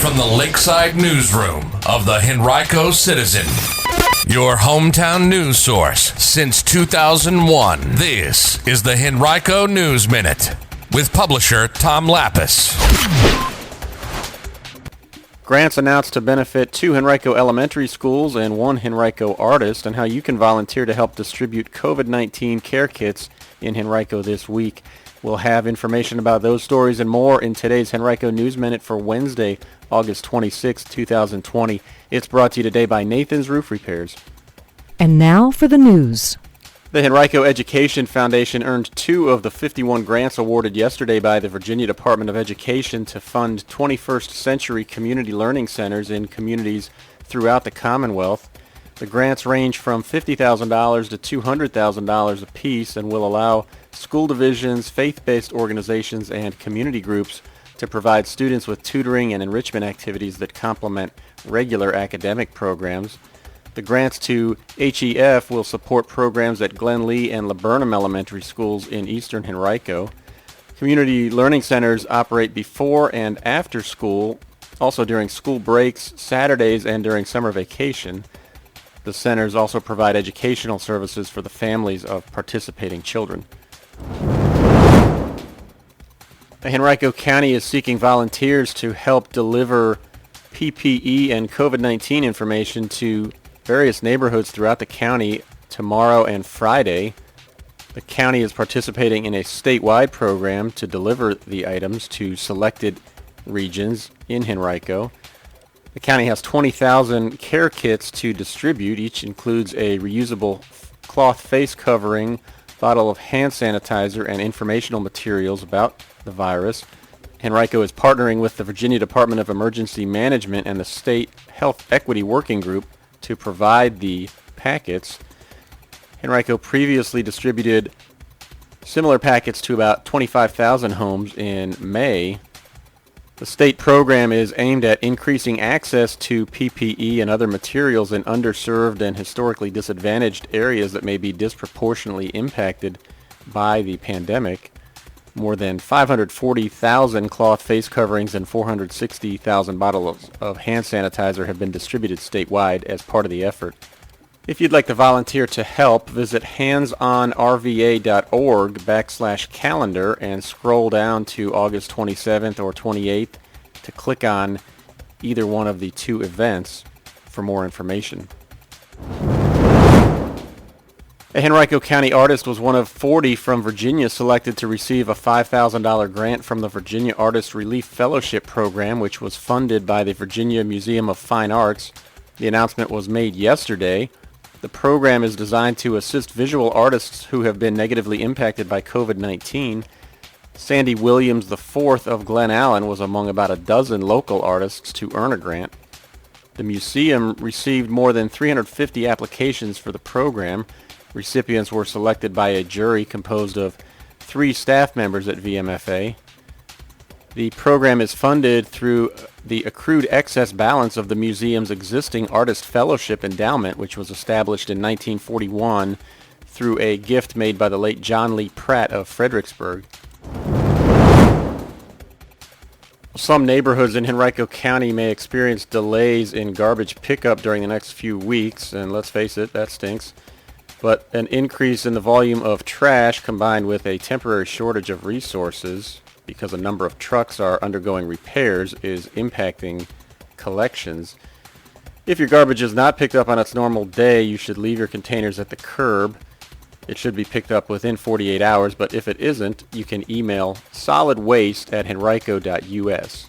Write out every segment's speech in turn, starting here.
from the Lakeside Newsroom of the Henrico Citizen, your hometown news source since 2001. This is the Henrico News Minute with publisher Tom Lapis. Grants announced to benefit 2 Henrico elementary schools and 1 Henrico artist, and how you can volunteer to help distribute COVID-19 care kits in Henrico this week. We'll have information about those stories and more in today's Henrico News Minute for Wednesday, August 26, 2020. It's brought to you today by Nathan's Roof Repairs. And now for the news. The Henrico Education Foundation earned 2 of the 51 grants awarded yesterday by the Virginia Department of Education to fund 21st century community learning centers in communities throughout the Commonwealth. The grants range from $50,000 to $200,000 apiece and will allow school divisions, faith-based organizations, and community groups to provide students with tutoring and enrichment activities that complement regular academic programs. The grants to HEF will support programs at Glen Lee and Laburnum Elementary Schools in eastern Henrico. Community learning centers operate before and after school, also during school breaks, Saturdays, and during summer vacation. The centers also provide educational services for the families of participating children. Henrico County is seeking volunteers to help deliver PPE and COVID-19 information to various neighborhoods throughout the county tomorrow and Friday. The county is participating in a statewide program to deliver the items to selected regions in Henrico. The county has 20,000 care kits to distribute. Each includes a reusable cloth face covering, bottle of hand sanitizer, and informational materials about the virus. Henrico is partnering with the Virginia Department of Emergency Management and the State Health Equity Working Group to provide the packets. Henrico previously distributed similar packets to about 25,000 homes in May. The state program is aimed at increasing access to PPE and other materials in underserved and historically disadvantaged areas that may be disproportionately impacted by the pandemic. More than 540,000 cloth face coverings and 460,000 bottles of hand sanitizer have been distributed statewide as part of the effort. If you'd like to volunteer to help, visit handsonrva.org/calendar and scroll down to August 27th or 28th to click on either one of the 2 events for more information. A Henrico County artist was one of 40 from Virginia selected to receive a $5,000 grant from the Virginia Artist Relief Fellowship Program, which was funded by the Virginia Museum of Fine Arts. The announcement was made yesterday. The program is designed to assist visual artists who have been negatively impacted by COVID-19. Sandy Williams IV of Glen Allen was among about a dozen local artists to earn a grant. The museum received more than 350 applications for the program. Recipients were selected by a jury composed of 3 staff members at VMFA. The program is funded through the accrued excess balance of the museum's existing Artist Fellowship Endowment, which was established in 1941 through a gift made by the late John Lee Pratt of Fredericksburg. Some neighborhoods in Henrico County may experience delays in garbage pickup during the next few weeks, and let's face it, that stinks. But an increase in the volume of trash combined with a temporary shortage of resources because a number of trucks are undergoing repairs is impacting collections. If your garbage is not picked up on its normal day, you should leave your containers at the curb. It should be picked up within 48 hours, but if it isn't, you can email solidwaste@henrico.us.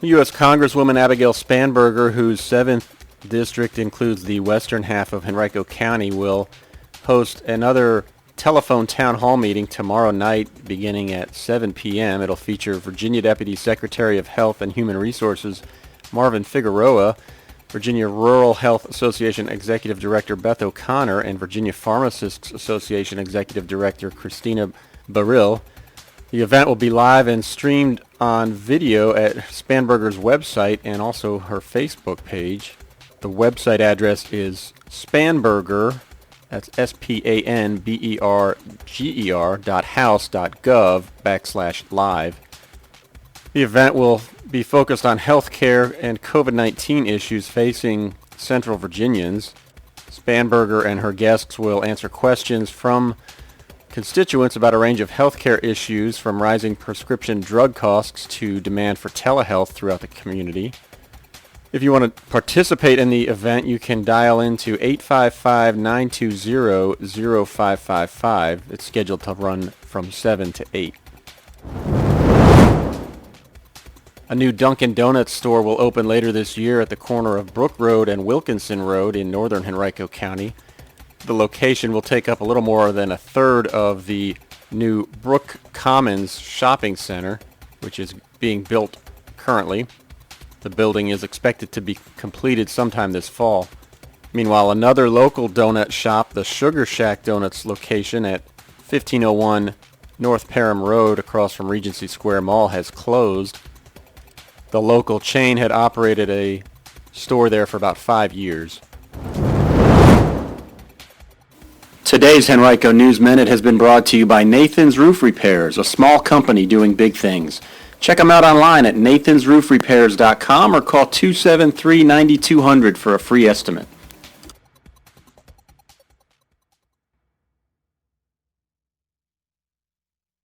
U.S. Congresswoman Abigail Spanberger, whose 7th district includes the western half of Henrico County, will host another telephone town hall meeting tomorrow night beginning at 7 p.m. It'll feature Virginia Deputy Secretary of Health and Human Resources Marvin Figueroa, Virginia Rural Health Association Executive Director Beth O'Connor, and Virginia Pharmacists Association Executive Director Christina Baril. The event will be live and streamed on video at Spanberger's website and also her Facebook page. The website address is Spanberger, that's SPANBERGER.house.gov/live. The event will be focused on healthcare and COVID-19 issues facing Central Virginians. Spanberger and her guests will answer questions from constituents about a range of healthcare issues, from rising prescription drug costs to demand for telehealth throughout the community. If you want to participate in the event, you can dial into 855-920-0555. It's scheduled to run from 7 to 8. A new Dunkin' Donuts store will open later this year at the corner of Brook Road and Wilkinson Road in northern Henrico County. The location will take up a little more than a third of the new Brook Commons shopping center, which is being built currently. The building is expected to be completed sometime this fall. Meanwhile, another local donut shop, the Sugar Shack Donuts location at 1501 North Parham Road across from Regency Square Mall, has closed. The local chain had operated a store there for about 5 years. Today's Henrico News Minute has been brought to you by Nathan's Roof Repairs, a small company doing big things. Check them out online at nathansroofrepairs.com or call 273-9200 for a free estimate.